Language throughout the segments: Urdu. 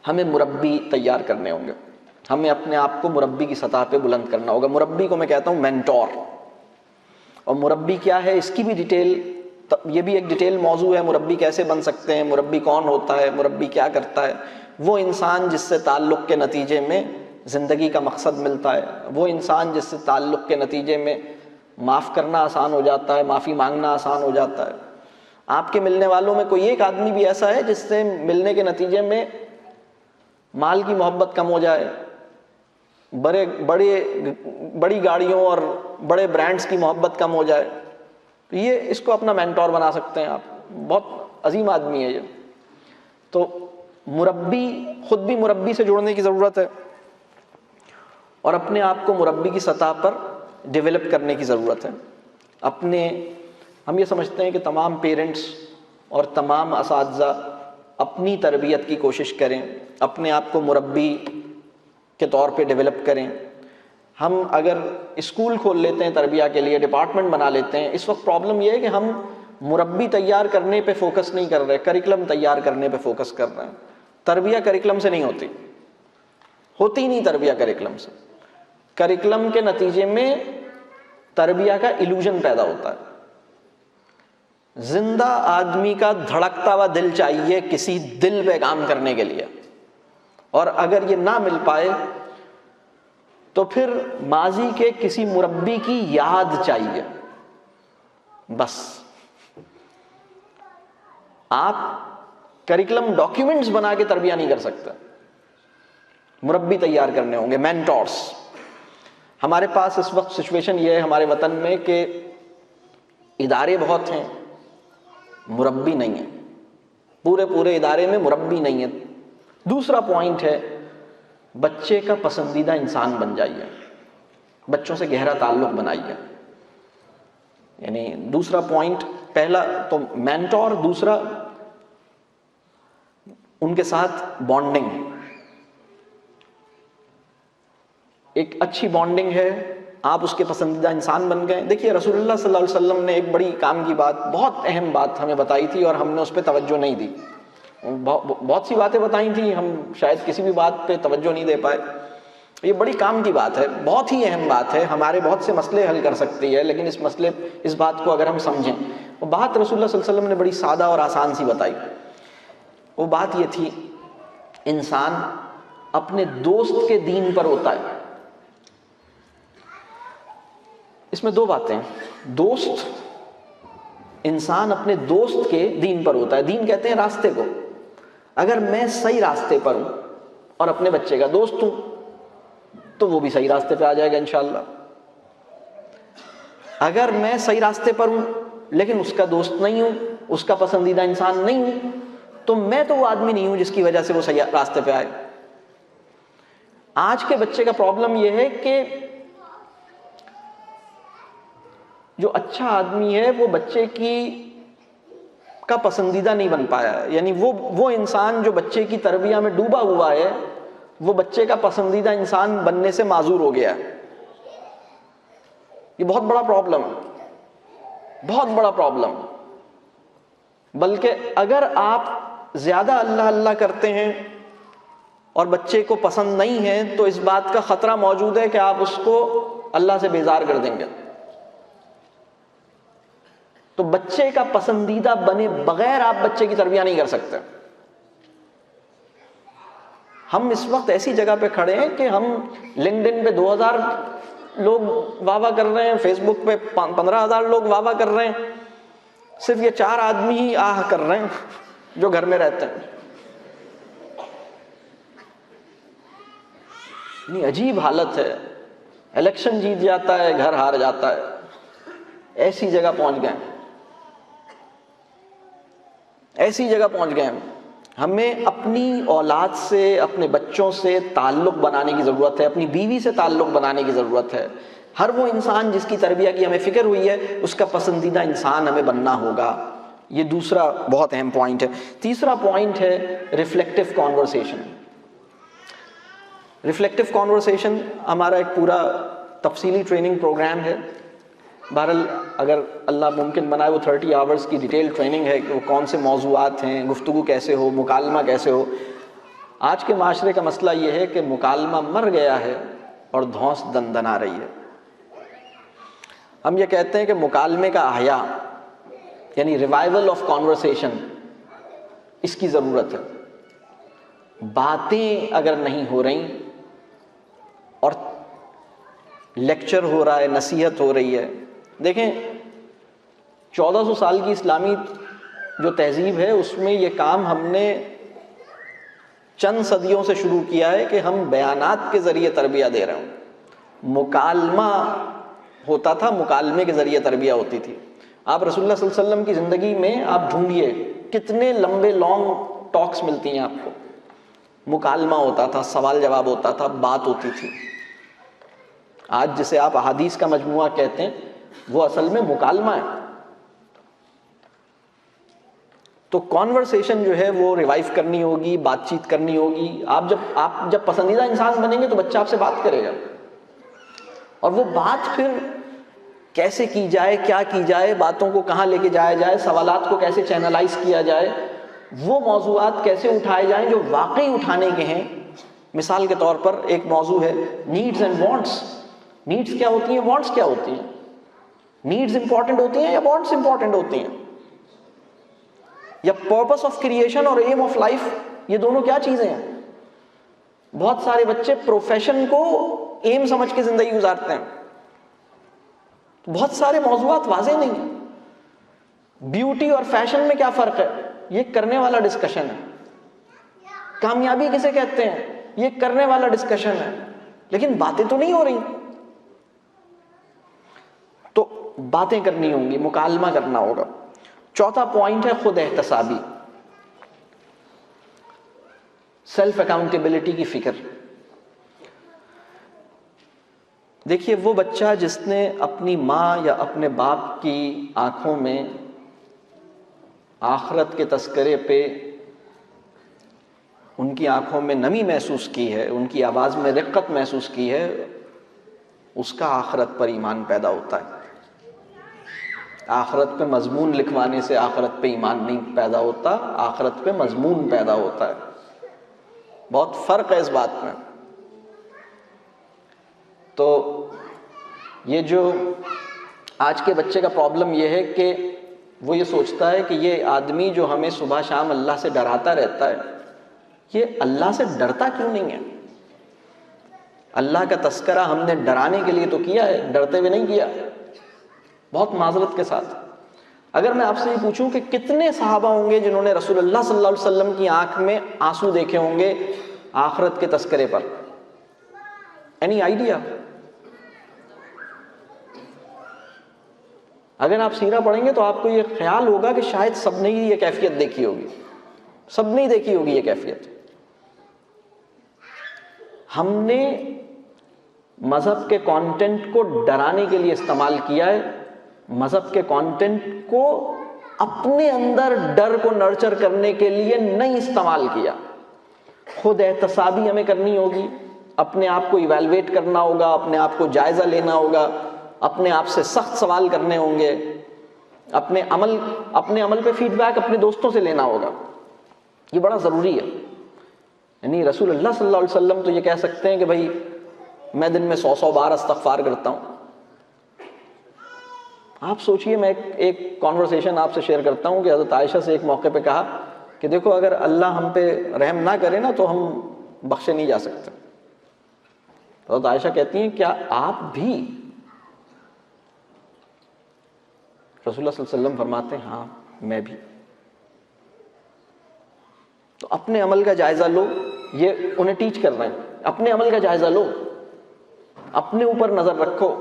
ہمیں مربی تیار کرنے ہوں گے، ہمیں اپنے آپ کو مربی کی سطح پہ بلند کرنا ہوگا۔ مربی کو میں کہتا ہوں مینٹور، اور مربی کیا ہے اس کی بھی ڈیٹیل، یہ بھی ایک ڈیٹیل موضوع ہے۔ مربی کیسے بن سکتے ہیں، مربی کون ہوتا ہے، مربی کیا کرتا ہے؟ وہ انسان جس سے تعلق کے نتیجے میں زندگی کا مقصد ملتا ہے، وہ انسان جس سے تعلق کے نتیجے میں معاف کرنا آسان ہو جاتا ہے، معافی مانگنا آسان ہو جاتا ہے۔ آپ کے ملنے والوں میں کوئی ایک آدمی بھی ایسا ہے جس سے ملنے کے نتیجے میں مال کی محبت کم ہو جائے، بڑی گاڑیوں اور بڑے برانڈز کی محبت کم ہو جائے، تو یہ اس کو اپنا مینٹور بنا سکتے ہیں آپ۔ بہت عظیم آدمی ہے یہ۔ تو مربی، خود بھی مربی سے جڑنے کی ضرورت ہے، اور اپنے آپ کو مربی کی سطح پر ڈیولپ کرنے کی ضرورت ہے۔ ہم یہ سمجھتے ہیں کہ تمام پیرنٹس اور تمام اساتذہ اپنی تربیت کی کوشش کریں، اپنے آپ کو مربی کے طور پہ ڈیولپ کریں۔ ہم اگر اسکول کھول لیتے ہیں تربیہ کے لیے، ڈپارٹمنٹ بنا لیتے ہیں، اس وقت پرابلم یہ ہے کہ ہم مربی تیار کرنے پہ فوکس نہیں کر رہے، کریکلم تیار کرنے پہ فوکس کر رہے ہیں۔ تربیہ کریکلم سے نہیں ہوتی نہیں تربیہ کریکلم سے۔ کریکلم کے نتیجے میں تربیہ کا ایلوژن پیدا ہوتا ہے۔ زندہ آدمی کا دھڑکتا ہوا دل چاہیے کسی دل پہ کام کرنے کے لیے، اور اگر یہ نہ مل پائے تو پھر ماضی کے کسی مربی کی یاد چاہیے۔ بس آپ کریکلم ڈاکیومنٹس بنا کے تربیہ نہیں کر سکتے، مربی تیار کرنے ہوں گے، مینٹورس۔ ہمارے پاس اس وقت سچویشن یہ ہے ہمارے وطن میں کہ ادارے بہت ہیں، مربی نہیں ہے، پورے ادارے میں مربی نہیں ہے۔ دوسرا پوائنٹ ہے بچے کا پسندیدہ انسان بن جائیے، بچوں سے گہرا تعلق بنائیے۔ یعنی دوسرا پوائنٹ، پہلا تو مینٹور، دوسرا ان کے ساتھ بانڈنگ، ایک اچھی بانڈنگ ہے، آپ اس کے پسندیدہ انسان بن گئے۔ دیکھیے رسول اللہ صلی اللہ علیہ وسلم نے ایک بڑی کام کی بات، بہت اہم بات ہمیں بتائی تھی، اور ہم نے اس پہ توجہ نہیں دی۔ بہت سی باتیں بتائی تھیں، ہم شاید کسی بھی بات پہ توجہ نہیں دے پائے۔ یہ بڑی کام کی بات ہے، بہت ہی اہم بات ہے، ہمارے بہت سے مسئلے حل کر سکتی ہے، لیکن اس بات کو اگر ہم سمجھیں، وہ بات رسول اللہ صلی اللہ علیہ وسلم نے بڑی سادہ اور آسان سی بتائی۔ وہ بات یہ تھی، انسان اپنے دوست کے دین پر ہوتا ہے۔ اس میں دو باتیں، دوست، انسان اپنے دوست کے دین پر ہوتا ہے۔ دین کہتے ہیں راستے کو۔ اگر میں صحیح راستے پر ہوں اور اپنے بچے کا دوست ہوں تو وہ بھی صحیح راستے پہ آ جائے گا انشاءاللہ۔ اگر میں صحیح راستے پر ہوں لیکن اس کا دوست نہیں ہوں، اس کا پسندیدہ انسان نہیں ہوں، تو میں تو وہ آدمی نہیں ہوں جس کی وجہ سے وہ صحیح راستے پہ آئے۔ آج کے بچے کا پرابلم یہ ہے کہ جو اچھا آدمی ہے وہ بچے کا پسندیدہ نہیں بن پایا ہے۔ یعنی وہ انسان جو بچے کی تربیہ میں ڈوبا ہوا ہے، وہ بچے کا پسندیدہ انسان بننے سے معذور ہو گیا ہے۔ یہ بہت بڑا پرابلم ہے، بہت بڑا پرابلم۔ بلکہ اگر آپ زیادہ اللہ اللہ کرتے ہیں اور بچے کو پسند نہیں ہے تو اس بات کا خطرہ موجود ہے کہ آپ اس کو اللہ سے بیزار کر دیں گے۔ تو بچے کا پسندیدہ بنے بغیر آپ بچے کی تربیہ نہیں کر سکتے۔ ہم اس وقت ایسی جگہ پہ کھڑے ہیں کہ ہم لنکڈ ان پہ 2000 لوگ واہ واہ کر رہے ہیں، فیس بک پہ 15,000 لوگ واہ واہ کر رہے ہیں، صرف یہ 4 آدمی ہی آہ کر رہے ہیں جو گھر میں رہتے ہیں۔ نہیں، عجیب حالت ہے، الیکشن جیت جاتا ہے، گھر ہار جاتا ہے، ایسی جگہ پہنچ گئے، ایسی جگہ پہنچ گئے ہمیں اپنی اولاد سے، اپنے بچوں سے تعلق بنانے کی ضرورت ہے، اپنی بیوی سے تعلق بنانے کی ضرورت ہے۔ ہر وہ انسان جس کی تربیہ کی ہمیں فکر ہوئی ہے، اس کا پسندیدہ انسان ہمیں بننا ہوگا۔ یہ دوسرا بہت اہم پوائنٹ ہے۔ تیسرا پوائنٹ ہے ریفلیکٹیو کانورسیشن۔ ریفلیکٹیو کانورسیشن ہمارا ایک پورا تفصیلی ٹریننگ پروگرام ہے۔ بہرحال اگر اللہ ممکن بنائے وہ 30 آورز کی ڈیٹیل ٹریننگ ہے کہ وہ کون سے موضوعات ہیں، گفتگو کیسے ہو، مکالمہ کیسے ہو۔ آج کے معاشرے کا مسئلہ یہ ہے کہ مکالمہ مر گیا ہے اور دھونس دندنا رہی ہے. ہم یہ کہتے ہیں کہ مکالمے کا احیاء یعنی ریوائول آف کانورسیشن، اس کی ضرورت ہے. باتیں اگر نہیں ہو رہی اور لیکچر ہو رہا ہے، نصیحت ہو رہی ہے. دیکھیں 1400 سال کی اسلامی جو تہذیب ہے اس میں یہ کام ہم نے چند صدیوں سے شروع کیا ہے کہ ہم بیانات کے ذریعے تربیہ دے رہے ہوں. مکالمہ ہوتا تھا، مکالمے کے ذریعے تربیہ ہوتی تھی. آپ رسول اللہ صلی اللہ علیہ وسلم کی زندگی میں آپ ڈھونڈیے کتنے لمبے لانگ ٹاکس ملتی ہیں آپ کو. مکالمہ ہوتا تھا، سوال جواب ہوتا تھا، بات ہوتی تھی. آج جسے آپ احادیث کا مجموعہ کہتے ہیں وہ اصل میں مکالمہ ہے. تو کانورسیشن جو ہے وہ ریوائیو کرنی ہوگی، بات چیت کرنی ہوگی. آپ جب پسندیدہ انسان بنیں گے تو بچہ آپ سے بات کرے گا، اور وہ بات پھر کیسے کی جائے، کیا کی جائے، باتوں کو کہاں لے کے جایا جائے، سوالات کو کیسے چینلائز کیا جائے، وہ موضوعات کیسے اٹھائے جائیں جو واقعی اٹھانے کے ہیں. مثال کے طور پر ایک موضوع ہے نیڈز اینڈ وانٹس. نیڈز کیا ہوتی ہیں، وانٹس کیا ہوتی ہیں؟ نیڈز امپورٹنٹ ہوتی ہیں یا وانٹس امپورٹنٹ ہوتی ہیں؟ یا پرپس آف کریشن اور ایم آف لائف، یہ دونوں کیا چیزیں ہیں؟ بہت سارے بچے پروفیشن کو ایم سمجھ کے زندگی گزارتے ہیں. بہت سارے موضوعات واضح نہیں ہیں. بیوٹی اور فیشن میں کیا فرق ہے؟ یہ کرنے والا ڈسکشن ہے. کامیابی کسے کہتے ہیں؟ یہ کرنے والا ڈسکشن ہے. لیکن باتیں تو نہیں ہو رہی. تو باتیں کرنی ہوں گی، مکالمہ کرنا ہوگا. چوتھا پوائنٹ ہے خود احتسابی، سیلف اکاؤنٹیبلٹی کی فکر. دیکھیے وہ بچہ جس نے اپنی ماں یا اپنے باپ کی آنکھوں میں آخرت کے تذکرے پہ، ان کی آنکھوں میں نمی محسوس کی ہے، ان کی آواز میں رقت محسوس کی ہے، اس کا آخرت پر ایمان پیدا ہوتا ہے. آخرت پہ مضمون لکھوانے سے آخرت پہ ایمان نہیں پیدا ہوتا، آخرت پہ مضمون پیدا ہوتا ہے. بہت فرق ہے اس بات میں. تو یہ جو آج کے بچے کا پرابلم یہ ہے کہ وہ یہ سوچتا ہے کہ یہ آدمی جو ہمیں صبح شام اللہ سے ڈراتا رہتا ہے، یہ اللہ سے ڈرتا کیوں نہیں ہے؟ اللہ کا تذکرہ ہم نے ڈرانے کے لیے تو کیا ہے، ڈرتے ہوئے نہیں کیا. بہت معذرت کے ساتھ اگر میں آپ سے یہ پوچھوں کہ کتنے صحابہ ہوں گے جنہوں نے رسول اللہ صلی اللہ علیہ وسلم کی آنکھ میں آنسو دیکھے ہوں گے آخرت کے تذکرے پر؟ Any idea? اگر آپ سیرہ پڑھیں گے تو آپ کو یہ خیال ہوگا کہ شاید سب نے ہی یہ کیفیت دیکھی ہوگی، سب نے ہی دیکھی ہوگی یہ کیفیت. ہم نے مذہب کے کانٹینٹ کو ڈرانے کے لیے استعمال کیا ہے، مذہب کے کانٹینٹ کو اپنے اندر ڈر کو نرچر کرنے کے لیے نہیں استعمال کیا. خود احتسابی ہمیں کرنی ہوگی، اپنے آپ کو ایویلویٹ کرنا ہوگا، اپنے آپ کو جائزہ لینا ہوگا، اپنے آپ سے سخت سوال کرنے ہوں گے، اپنے عمل پہ فیڈ بیک اپنے دوستوں سے لینا ہوگا. یہ بڑا ضروری ہے. یعنی رسول اللہ صلی اللہ علیہ وسلم تو یہ کہہ سکتے ہیں کہ بھائی میں دن میں 100 بار استغفار کرتا ہوں. آپ سوچئے، میں ایک کانورسیشن آپ سے شیئر کرتا ہوں کہ حضرت عائشہ سے ایک موقع پہ کہا کہ دیکھو اگر اللہ ہم پہ رحم نہ کرے نا تو ہم بخشے نہیں جا سکتے. حضرت عائشہ کہتی ہیں کیا آپ بھی؟ رسول اللہ صلی اللہ علیہ وسلم فرماتے ہیں ہاں میں بھی. تو اپنے عمل کا جائزہ لو، یہ انہیں ٹیچ کر رہے ہیں. اپنے عمل کا جائزہ لو، اپنے اوپر نظر رکھو.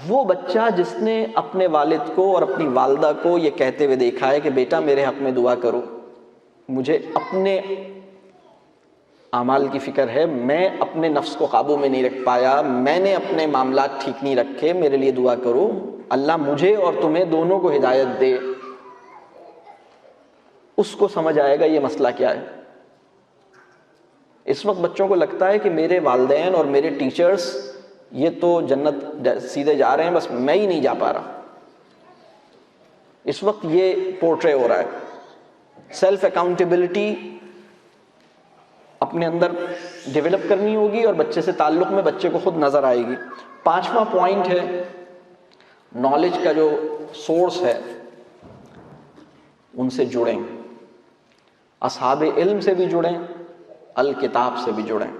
وہ بچہ جس نے اپنے والد کو اور اپنی والدہ کو یہ کہتے ہوئے دیکھا ہے کہ بیٹا میرے حق میں دعا کرو، مجھے اپنے اعمال کی فکر ہے، میں اپنے نفس کو قابو میں نہیں رکھ پایا، میں نے اپنے معاملات ٹھیک نہیں رکھے، میرے لیے دعا کرو، اللہ مجھے اور تمہیں دونوں کو ہدایت دے. اس کو سمجھ آئے گا یہ مسئلہ کیا ہے. اس وقت بچوں کو لگتا ہے کہ میرے والدین اور میرے ٹیچرز یہ تو جنت سیدھے جا رہے ہیں، بس میں ہی نہیں جا پا رہا. اس وقت یہ پورٹرے ہو رہا ہے. سیلف اکاؤنٹیبلٹی اپنے اندر ڈیولپ کرنی ہوگی اور بچے سے تعلق میں بچے کو خود نظر آئے گی۔ 5واں پوائنٹ ہے نالج کا جو سورس ہے ان سے جڑیں، اصحاب علم سے بھی جڑیں، الکتاب سے بھی جڑیں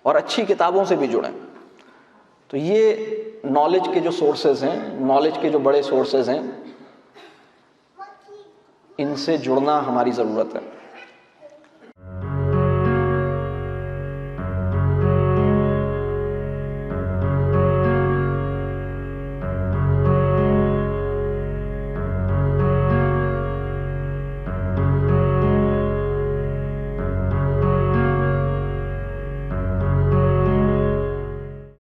اور اچھی کتابوں سے بھی جڑیں۔ تو یہ نالج کے جو سورسز ہیں، نالج کے جو بڑے سورسز ہیں، ان سے جڑنا ہماری ضرورت ہے۔